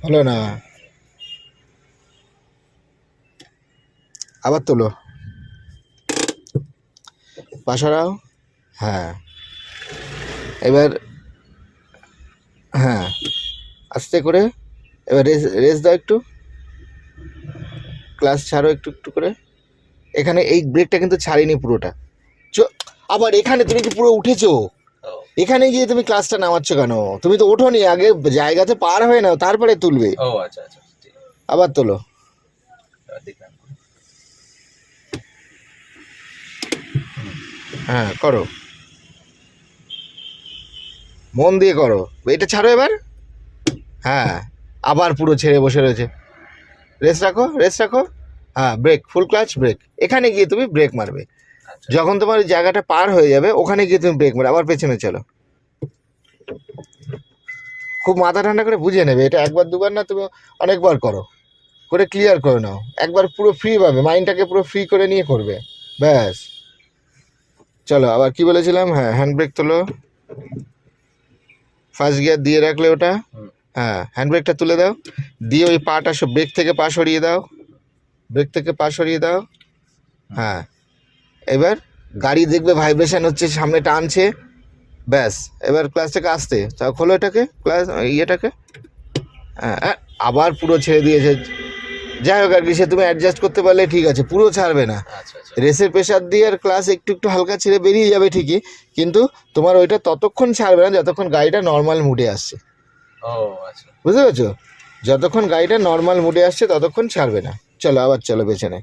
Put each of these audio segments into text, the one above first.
হলো না, আবার তোলো, পা সরাও। হ্যাঁ, এবার হ্যাঁ আস্তে করে, এবার রেস রেস দাও একটু, ক্লাস ছাড়ো একটু একটু করে। এখানে এই ব্রেকটা কিন্তু ছাড়িনি পুরোটা। আবার এখানে তুমি কি পুরো উঠেছো? এখানে গিয়ে তুমি ক্লাসটা নামাচ্ছ কেন? তুমি তো ওঠোনি, আগে জায়গাতে পার হয়ে নাও তারপরে তুলবে। ও আচ্ছা আচ্ছা, আবার তোলো। হ্যাঁ করো, মন দিয়ে করো। এটা ছাড়ো এবার। হ্যাঁ, আবার পুরো ছেড়ে বসে রয়েছে। রেস্ট রাখো, রেস্ট রাখো। হ্যাঁ, ব্রেক, ফুল ক্লাচ ব্রেক। এখানে গিয়ে তুমি ব্রেক মারবে। যখন তোমার ওই জায়গাটা পার হয়ে যাবে ওখানে গিয়ে তুমি ব্রেক মারবে। আবার পেছনে চলো। খুব মাথা ঠান্ডা করে বুঝে নেবে, এটা একবার দুবার না, তুমি অনেকবার করো, করে ক্লিয়ার করে নাও। একবার পুরো ফ্রি পাবে, মাইন্ডটাকে পুরো ফ্রি করে নিয়ে করবে, ব্যাস। চলো, আবার কি বলেছিলাম? হ্যাঁ, হ্যান্ড ব্রেক তোলো, ফার্স্ট গিয়ার দিয়ে রাখলে ওটা। হ্যাঁ, হ্যান্ড ব্রেকটা তুলে দাও, দিয়ে ওই পাটা ব্রেক থেকে পা সরিয়ে দাও, ব্রেক থেকে পা সরিয়ে দাও। হ্যাঁ, এবার গাড়ি দেখবে ভাইব্রেশন হচ্ছে, সামনে টানছে, ব্যাস। এবার ক্লাসটাকে আসতে তা খোলো, এটাকে ক্লাস ইয়েটাকে। হ্যাঁ, আবার পুরো ছেড়ে দিয়েছে। যাই হোক আর কি, সে তুমি অ্যাডজাস্ট করতে পারলে ঠিক আছে, পুরো ছাড়বে না। রেসের প্রেশার দিয়ে আর ক্লাস একটু একটু হালকা ছেড়ে বেরিয়ে যাবে ঠিকই, কিন্তু তোমার ওইটা ততক্ষণ ছাড়বে না যতক্ষণ গাড়িটা নর্মাল মুডে আসছে। বুঝতে পারছো? যতক্ষণ গাড়িটা নর্মাল মুডে আসছে ততক্ষণ ছাড়বে না। চলো, আবার চলো পেছনে।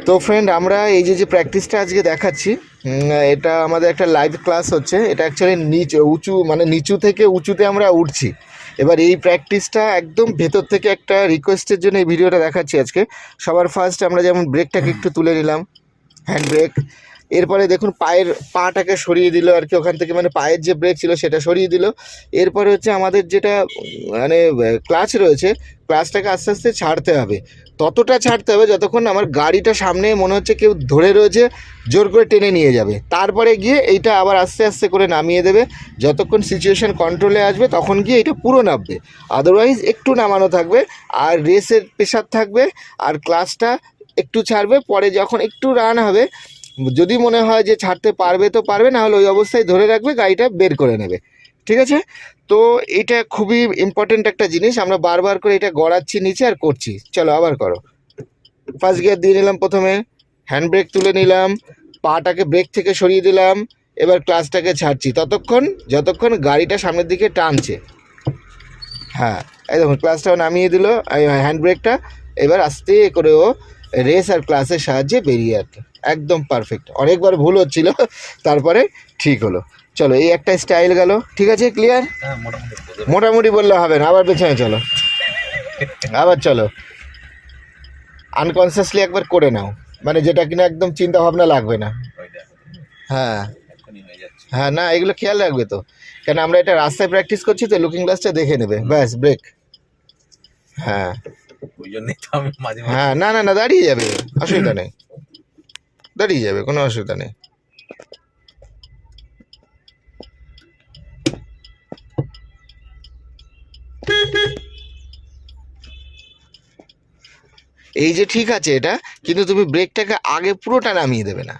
তো ফ্রেন্ড, আমরা এই যে প্র্যাকটিসটা আজকে দেখাচ্ছি, এটা আমাদের একটা লাইভ ক্লাস হচ্ছে। এটা অ্যাকচুয়ালি উঁচু, মানে নিচু থেকে উঁচুতে আমরা উঠছি। এবার এই প্র্যাকটিসটা একদম ভেতর থেকে একটা রিকোয়েস্টের জন্য এই ভিডিওটা দেখাচ্ছি আজকে। সবার ফার্স্ট আমরা যেমন ব্রেকটাকে একটু তুলে নিলাম, হ্যান্ড ব্রেক। এরপরে দেখুন পাটাকে সরিয়ে দিল আর কি ওখান থেকে, মানে পায়ের যে ব্রেক ছিল সেটা সরিয়ে দিল। এরপরে হচ্ছে আমাদের যেটা মানে ক্লাচ রয়েছে, ক্লাচটাকে আস্তে আস্তে ছাড়তে হবে। ততটা ছাড়তে হবে যতক্ষণ আমার গাড়িটা সামনে মনে হচ্ছে কেউ ধরে রয়েছে, জোর করে টেনে নিয়ে যাবে। তারপরে গিয়ে এইটা আবার আস্তে আস্তে করে নামিয়ে দেবে। যতক্ষণ সিচুয়েশন কন্ট্রোলে আসবে তখন গিয়ে এটা পুরো নামবে, আদারওয়াইজ একটু নামানো থাকবে। আর রেসের প্রেশার থাকবে, আর ক্লাচটা একটু ছাড়বে। পরে যখন একটু রান হবে, যদি মনে হয় যে ছাড়তে পারবে তো পারবে, না হলে ওই অবস্থায় ধরে রাখবে, গাড়িটা বের করে নেবে। ঠিক আছে? তো এটা খুবই ইম্পর্টেন্ট একটা জিনিস, আমরা বারবার করে এটা গড়াচ্ছি নিচে আর করছি। চলো, আবার করো। ফার্স্ট গিয়ার দিয়ে নিলাম প্রথমে, হ্যান্ড ব্রেক তুলে নিলাম, পাটাকে ব্রেক থেকে সরিয়ে দিলাম, এবার ক্লাচটাকে ছাড়ছি ততক্ষণ যতক্ষণ গাড়িটা সামনের দিকে টানছে। হ্যাঁ, এই দেখুন ক্লাচটাও নামিয়ে দিল, হ্যান্ড ব্রেকটা। এবার আস্তে করে ও রেস আর ক্লাসের সাহায্যে বেরিয়ে আর কি, একদম পারফেক্ট। অনেকবার ভুল হচ্ছিল, তারপরে ঠিক হলো। চলো, এই একটা স্টাইল গেল, ঠিক আছে, ক্লিয়ার? মোটামুটি বললে হবে না, আবার পেছনে চলো, আবার চলো। আনকনসিয়াসলি একবার করে নাও, মানে যেটা কিনা একদম চিন্তা ভাবনা লাগবে না। হ্যাঁ হ্যাঁ, না এগুলো খেয়াল রাখবে তো, কেন আমরা এটা রাস্তায় প্র্যাকটিস করছি তো, লুকিং গ্লাসটা দেখে নেবে, ব্যাস, ব্রেক। হ্যাঁ হ্যাঁ, না না না, দাঁড়িয়ে যাবে, অসুবিধা নেই, দাঁড়িয়ে যাবে, কোনো অসুবিধা নেই। এই যে ঠিক আছে এটা, কিন্তু তুমি ব্রেকটাকে আগে পুরোটা নামিয়ে দেবে না।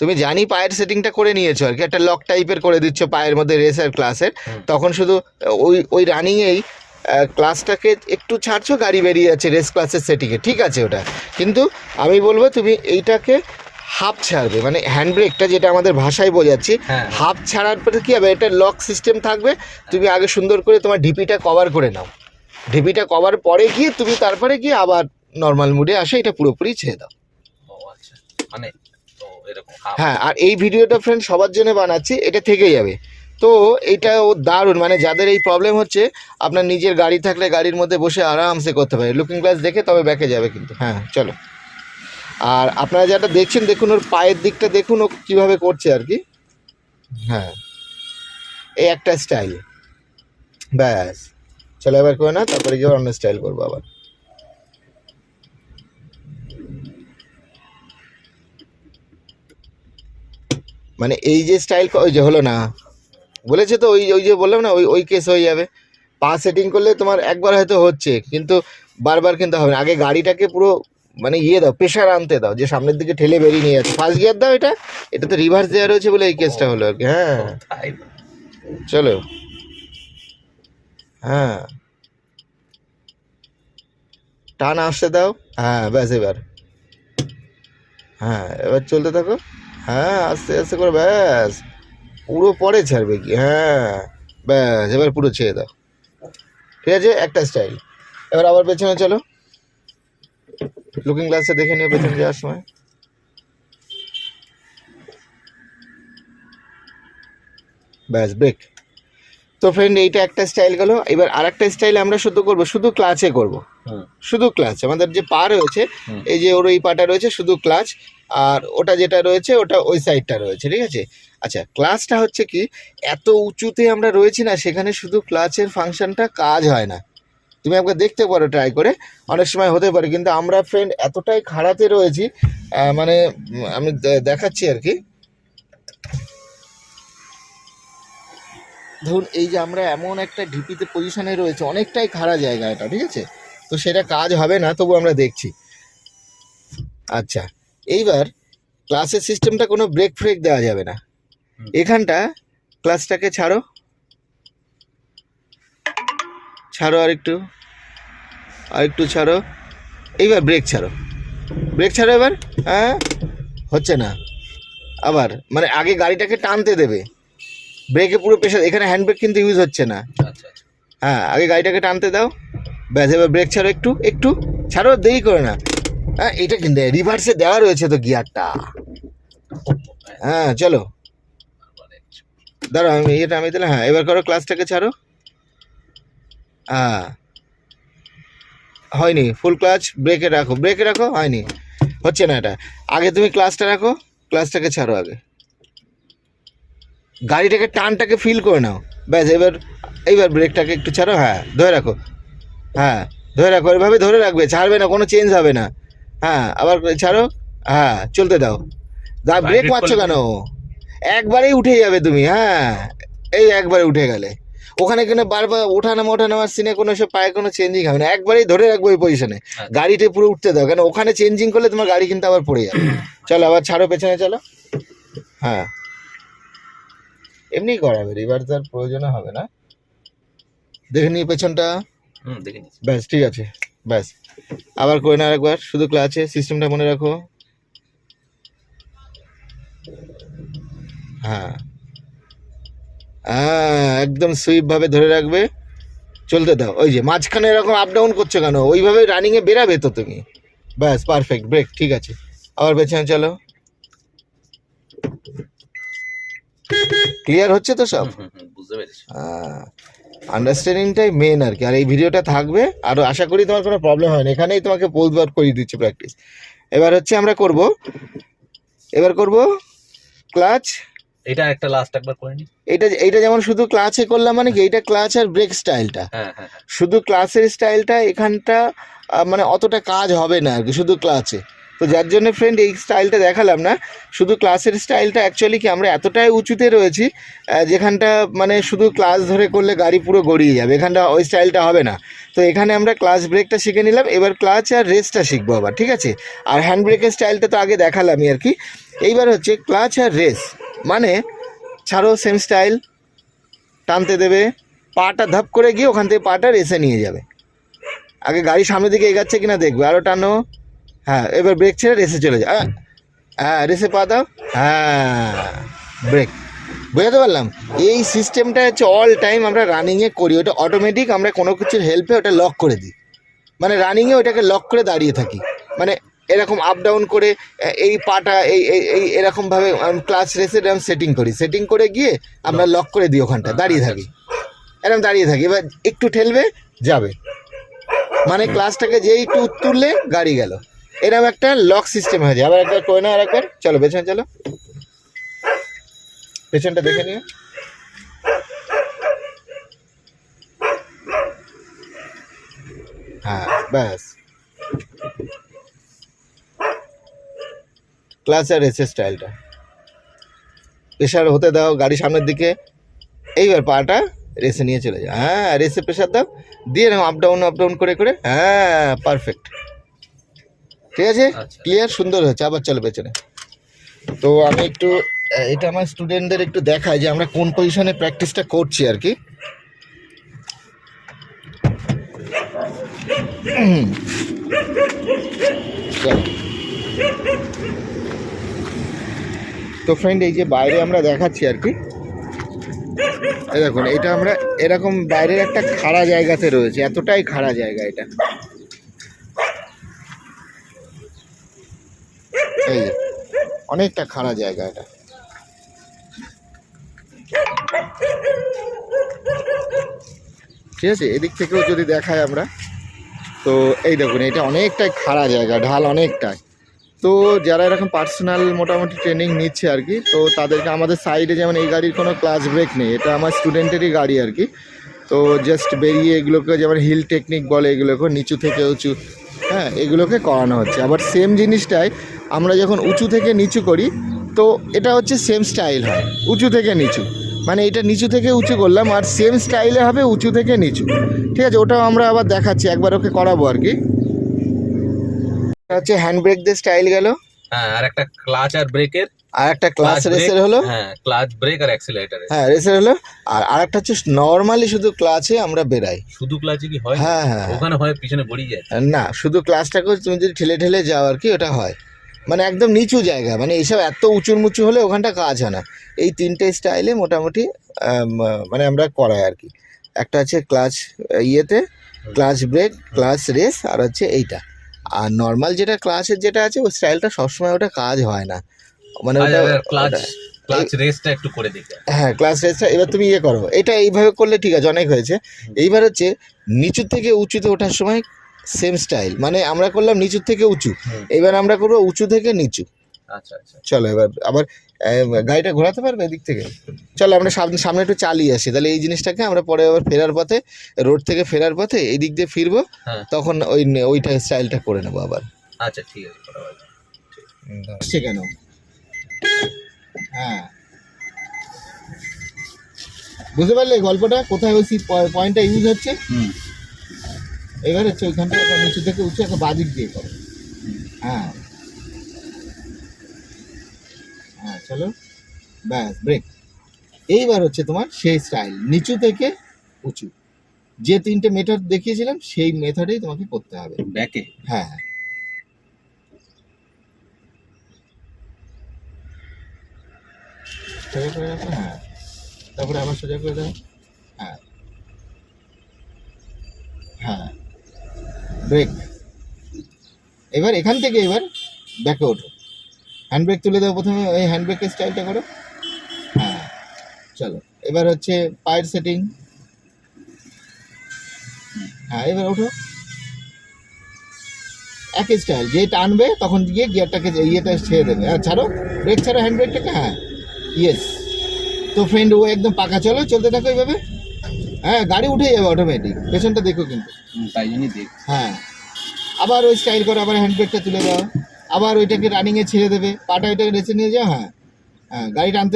তুমি জানি পায়ের সেটিংটা করে নিয়েছো আর কি, একটা লক টাইপের করে দিচ্ছ পায়ের মধ্যে রেস আর ক্লাসের, তখন শুধু ওই ওই রানিংয়েই ক্লাসটাকে একটু ছাড়ছো, গাড়ি বেরিয়ে যাচ্ছে রেস ক্লাসের সেটিংয়ে, ঠিক আছে ওটা। কিন্তু আমি বলবো তুমি এইটাকে হাফ ছাড়বে, মানে হ্যান্ড ব্রেকটা যেটা আমাদের ভাষায় বোঝাচ্ছি, হাফ ছাড়ার পরে কী হবে, এটা লক সিস্টেম থাকবে। তুমি আগে সুন্দর করে তোমার ডিপিটা কভার করে নাও, ডিপিটা কভার পরে গিয়ে তুমি তারপরে গিয়ে আবার নর্মাল মুডে আসে এটা পুরোপুরি ছেড়ে দাও। হ্যাঁ, আর এই ভিডিওটা ফ্রেন্ড সবার জন্য বানাচ্ছি, এটা থেকে যাবে। তো এইটাও দারুণ, মানে যাদের এই প্রবলেম হচ্ছে, আপনার নিজের গাড়ি থাকলে গাড়ির মধ্যে বসে আরামসে করতে পারে, লুকিং গ্লাস দেখে তবে ব্যাকে যাবে কিন্তু। হ্যাঁ চলো, আর আপনারা যারা দেখছেন দেখুন ওর পায়ের দিকটা দেখুন ও কীভাবে করছে আর কি। হ্যাঁ, এই একটা স্টাইল, ব্যাস। চলো এবার করে না, তারপরে গিয়ে অন্য স্টাইল করবো আবার। মানে এই যে স্টাইল, ওই যে হলো না, বলেছে তো, ওই ওই যে বললাম না, ওই ওই কেস হয়ে যাবে। পা সেটিং করলে তোমার একবার হয়তো হচ্ছে, কিন্তু বারবার কিন্তু হবে না। আগে গাড়িটাকে পুরো মানে দাও, প্রেশার আনতে দাও, যে সামনের দিকে ঠেলে বেরিয়ে নিয়ে যাচ্ছে। ফার্স্ট গিয়ার দাও, এটা তো রিভার্স দেওয়া রয়েছে বলে এই কেসটা হলো আর কি। হ্যাঁ চলো, হ্যাঁ টান আসতে দাও, হ্যাঁ ব্যাস এবার, হ্যাঁ এবার চলতে থাকো, হ্যাঁ আস্তে আস্তে করে, ব্যাস পুরো পরে ছাড়বে কি, হ্যাঁ ব্যাস এবার পুরো ছেড়ে দাও। ঠিক আছে, একটা স্টাইল। এবার আবার পেছনে চলো, লুকিং গ্লাসে দেখে নিও পেছনে যাওয়ার সময়। ব্যাস ব্রেক। তো ফ্রেন্ড এইটা একটা স্টাইল গেল। এবার আর একটা স্টাইল আমরা শুধু করবো, শুধু ক্লাচে করব, শুধু ক্লাচ। আমাদের যে পা রয়েছে, এই যে ওর এই পাটা রয়েছে শুধু ক্লাচ, আর ওটা যেটা রয়েছে ওটা ওই সাইডটা রয়েছে, ঠিক আছে। আচ্ছা, ক্লাচটা হচ্ছে কি, এত উঁচুতে আমরা রয়েছি না, সেখানে শুধু ক্লাচের ফাংশনটা কাজ হয় না। তুমি একবার দেখতে পারো ট্রাই করে, অনেক সময় হতে পারে। কিন্তু আমরা ফ্রেন্ড এতটাই খাড়াতে রয়েছি, মানে আমি দেখাচ্ছি আর কি। ধরুন এই যে আমরা এমন একটা ঢিপিতে পজিশনে রয়েছে, অনেকটাই খাড়া জায়গা এটা, ঠিক আছে। তো সেটা কাজ হবে না, তবু আমরা দেখছি। আচ্ছা, এইবার ক্লাসের সিস্টেমটা কোনো ব্রেক ফ্রেক দেওয়া যাবে না। এখানটা ক্লাসটাকে ছাড়ো, ছাড়ো আরেকটু, আরেকটু ছাড়ো, এইবার ব্রেক ছাড়ো, ব্রেক ছাড়ো এবার। হ্যাঁ হচ্ছে না, আবার মানে আগে গাড়িটাকে টানতে দেবে, ব্রেকে পুরো প্রেশার, এখানে হ্যান্ড ব্রেক কিন্তু ইউজ হচ্ছে না। হ্যাঁ আগে গাড়িটাকে টানতে দাও, ব্যাস এবার ব্রেক ছাড়ো, একটু একটু ছাড়ো, দেরি করে না। হ্যাঁ এটা কিন্তু রিভার্সে দেওয়া রয়েছে তো গিয়ারটা। হ্যাঁ চলো, দাঁড়াও আমি এটা আমি দিলাম, হ্যাঁ এবার করো, ক্লাসটাকে ছাড়ো। হ্যাঁ হয়নি, ফুল ক্লাচ, ব্রেকে রাখো, ব্রেকে রাখো, হয়নি, হচ্ছে না এটা। আগে তুমি ক্লাসটা রাখো, ক্লাসটাকে ছাড়ো, আগে গাড়িটাকে টানটাকে ফিল করে নাও, ব্যাস এবার, এইবার ব্রেকটাকে একটু ছাড়ো, হ্যাঁ ধরে রাখো, হ্যাঁ ধরে রাখো, এভাবে ধরে রাখবে, ছাড়বে না, কোনো চেঞ্জ হবে না। হ্যাঁ আবার ছাড়ো, হ্যাঁ চলতে দাও। ব্রেক মারছো কেন, একবারেই উঠে যাবে তুমি, হ্যাঁ এই একবারে উঠে গেলে, ওখানে কোনো বারবার ওঠানামার সিনে কোনো সব পায়ে কোনো চেঞ্জিং হবে না, একবারেই ধরে রাখবো ওই পজিশনে, গাড়িতে পুরো উঠতে দাও, কেন ওখানে চেঞ্জিং করলে তোমার গাড়ি কিন্তু আবার পড়ে যাবে। চলো আবার ছাড়ো, পেছনে চলো, হ্যাঁ এমনি করাবে, রিভার্স আর প্রয়োজন হবে না। দেখে নিই পেছনটা, ব্যাস ঠিক আছে, ব্যাস আবার করে না একবার, শুধু ক্লাচে সিস্টেমটা মনে রাখো। হ্যাঁ হ্যাঁ একদম সুইপ ভাবে ধরে রাখবে, চলতে দাও। ওই যে মাঝখানে এরকম আপ ডাউন করছো কেন, ওইভাবে রানিংয়ে বেরাবে তো তুমি, ব্যাস পারফেক্ট, ব্রেক ঠিক আছে। আবার পেছনে চলো, ক্লিয়ার হচ্ছে তো সব, বুঝতে পেরেছি। আন্ডারস্ট্যান্ডিংটাই মেন আর কি। আর এই ভিডিওটা থাকবে, আরও আশা করি তোমার কোনো প্রবলেম হয় না, এখানেই তোমাকে পোস্ট বার করিয়ে দিচ্ছে প্র্যাকটিস। এবার হচ্ছে আমরা করব, এবার করব ক্লাচ, এটা একটা লাস্ট একবার করে নি। এইটা যেমন শুধু ক্লাচে করলাম, মানে কি এইটা ক্লাচ আর ব্রেক স্টাইলটা, শুধু ক্লাচের স্টাইলটা এখানটা মানে অতটা কাজ হবে না আর কি, শুধু ক্লাচে। তো যার জন্য ফ্রেন্ড এই স্টাইলটা দেখালাম না, শুধু ক্লাসের স্টাইলটা। অ্যাকচুয়ালি কি আমরা এতটাই উঁচুতে রয়েছি, যেখানটা মানে শুধু ক্লাস ধরে করলে গাড়ি পুরো গড়িয়ে যাবে, এখানটা ওই স্টাইলটা হবে না। তো এখানে আমরা ক্লাচ ব্রেকটা শিখে নিলাম, এবার ক্লাচ আর রেসটা শিখবো আবার, ঠিক আছে। আর হ্যান্ড ব্রেকের স্টাইলটা তো আগে দেখালামই আর কি। এইবার হচ্ছে ক্লাচ আর রেস, মানে ছাড়ো, সেম স্টাইল, টানতে দেবে, পাটা ধাপ করে গিয়ে ওখান থেকে পাটা রেসে নিয়ে যাবে। আগে গাড়ি সামনের দিকে এগাচ্ছে কিনা দেখবে, আরও টানো, হ্যাঁ এবার ব্রেক ছেড়ে রেসে চলে যায়, হ্যাঁ রেসে পা দাও, হ্যাঁ ব্রেক। বুঝাতে পারলাম, এই সিস্টেমটা হচ্ছে অল টাইম আমরা রানিংয়ে করি, ওটা অটোমেটিক, আমরা কোনো কিছুর হেল্পে ওটা লক করে দিই, মানে রানিংয়ে ওটাকে লক করে দাঁড়িয়ে থাকি, মানে এরকম আপ ডাউন করে এই পাটা এই এই এরকমভাবে ক্লাচ রেসে এরকম সেটিং করে গিয়ে আমরা লক করে দিই, ওখানটা দাঁড়িয়ে থাকি, এরকম দাঁড়িয়ে থাকি। এবার একটু ঠেলবে, যাবে, মানে ক্লাসটাকে যেই একটু তুললে গাড়ি গেল, এরকম একটা লক সিস্টেম হয়ে যায়। আবার একবার করে না, আর একবার চলো পেছনে চলো, পেছনটা দেখে নিও, হ্যাঁ ব্যাস ক্লাস আর রেসের স্টাইলটা, প্রেশার হতে দাও গাড়ি সামনের দিকে, এইবার পাটা রেসে নিয়ে চলে যাও, হ্যাঁ রেসে প্রেশার দাও, দিয়ে নাও আপ ডাউন করে করে, হ্যাঁ পারফেক্ট, ঠিক আছে, আচ্ছা। ক্লিয়ার, সুন্দর হচ্ছে। আবার চলো পেছনে। তো আমি একটু এটা আমার স্টুডেন্টদের একটু দেখাই যে আমরা কোন পজিশনে প্র্যাকটিসটা করছি আর কি। চলো। তো ফ্রেন্ড এই যে বাইরে আমরা দেখাচ্ছি আর কি, এই দেখুন এটা আমরা এরকম বাইরের একটা খাড়া জায়গাতে রয়েছে, এতটাই খাড়া জায়গা এটা, এই যে অনেকটা খাড়া জায়গা এটা। ঠিক আছে, এদিক থেকেও যদি দেখাই আমরা, তো এই দেখুন এটা অনেকটাই খাড়া জায়গা, ঢাল অনেকটাই। তো যারা এরকম পার্সোনাল মোটামুটি ট্রেনিং নিচ্ছে আর কি, তো তাদেরকে আমাদের সাইডে যেমন এই গাড়ির কোনো ক্লাচ ব্রেক নেই, এটা আমার স্টুডেন্টেরই গাড়ি আর কি। তো জাস্ট বেরিয়ে এগুলোকে যেমন হিল টেকনিক বলে, এগুলোকে নিচু থেকে উঁচু, হ্যাঁ এগুলোকে করানো হচ্ছে। আবার সেম জিনিসটাই আমরা যখন উঁচু থেকে নিচু করি, তো এটা হচ্ছে সেম স্টাইল হয়, উঁচু থেকে নিচু, মানে এটা নিচু থেকে উঁচু করলাম আর সেম স্টাইলে হবে উঁচু থেকে নিচু। ঠিক আছে, ওটাও আমরা আবার দেখাচ্ছি, একবার ওকে করাবো আর কি। এটা হচ্ছে হ্যান্ড ব্রেক দিয়ে স্টাইল গেল, হ্যাঁ, আর একটা ক্লাচ আর ব্রেকের, আর একটা ক্লাস রেসের হলো, হ্যাঁ ক্লাচ ব্রেক আর অ্যাক্সিলারেটর। হ্যাঁ রেসের হলো, আর আরেকটা হচ্ছে নর্মালি শুধু ক্লাচে আমরা বেরাই। শুধু ক্লাচে কি হয়? হ্যাঁ হ্যাঁ, ওখানে হয় পিছনে গড়িয়ে যায়। না শুধু ক্লাসটাকে তুমি যদি ঠেলে ঠেলে যাও আর কি, ওটা হয়, মানে একদম নিচু জায়গা, মানে এইসব এত উঁচুর মুচু হলে ওখানটা কাজ হয় না। এই তিনটে স্টাইলে মোটামুটি মানে আমরা করাই আর কি। একটা হচ্ছে ক্লাচ ইয়েতে, ক্লাচ ব্রেক, ক্লাচ রেস, আর হচ্ছে এইটা। আর নর্মাল যেটা ক্লাসের যেটা আছে ওই স্টাইলটা সবসময় ওটা কাজ হয় না, মানে ওটা ক্লাচ ওটা- ক্লাচ রেসটা একটু করে দেখে। হ্যাঁ ক্লাস রেসটা এবার তুমি ইয়ে করো, এটা এইভাবে করলে ঠিক আছে, অনেক হয়েছে। এইবার হচ্ছে নিচু থেকে উঁচুতে ওঠার সময় সেম স্টাইল, মানে আমরা করলাম নিচু থেকে উঁচু, এবার আমরা করবো উঁচু থেকে নিচু। আচ্ছা আচ্ছা। চলো এবার আবার গাড়িটা ঘোরাতে পারবে এদিক থেকে, চলো আমরা সামনে সামনে একটু চালিয়ে আসি, তাহলে এই জিনিসটাকে আমরা পরে আবার ফেরার পথে, রোড থেকে ফেরার পথে এই দিক দিয়ে ফিরবো, হ্যাঁ তখন ওইটা স্টাইলটা করে নেবো আবার। আচ্ছা ঠিক আছে, করা হবে। আসছে কেন? হ্যাঁ বুঝতে পারলে গল্পটা কোথায় ওই পয়েন্টটা ইউজ হচ্ছে। এবার হচ্ছে ওইখানটা একটা নিচু থেকে উঁচু একটা বাদিক দিয়ে করো, হ্যাঁ হ্যাঁ চলো ব্যাস ব্রেক। এইবার হচ্ছে তোমার সেই স্টাইল নিচু থেকে উঁচু, যে তিনটে মেথড দেখিয়েছিলাম সেই মেথডেই তোমাকে করতে হবে ব্যাকে। হ্যাঁ হ্যাঁ, সোজা করে রাখো, হ্যাঁ তারপরে আবার সোজা করে দাও, হ্যাঁ হ্যাঁ ব্রেক। এবার এখান থেকে এবার ব্যাকে ওঠো, হ্যান্ড ব্রেক তুলে দাও প্রথমে, ওই হ্যান্ড ব্রেকের স্টাইলটা করো, হ্যাঁ চলো। এবার হচ্ছে পায়ের সেটিং, হ্যাঁ এবার ওঠো, একই স্টাইল, যে টানবে তখন গিয়ে গিয়ারটাকে ইয়েটা ছেড়ে দেবে, হ্যাঁ ছাড়ো, ব্রেক ছাড়ো হ্যান্ড ব্রেকটাকে, হ্যাঁ ইয়েস। তো ফ্রেন্ড ও একদম পাকা, চলো চলতে থাকো এইভাবে, হ্যাঁ গাড়ি উঠে যাবে অটোমেটিক, পেছনটা দেখো কিন্তু, তাই জন্যই দেখ। হ্যাঁ আবার ওই স্টাইল করো, আবার হ্যান্ড ব্রেকটা তুলে দাও, আবার ওইটাকে রানিংয়ে ছেড়ে দেবে, পাটা ওইটাকে রেসে নিয়ে যাও, হ্যাঁ হ্যাঁ গাড়ি টানতে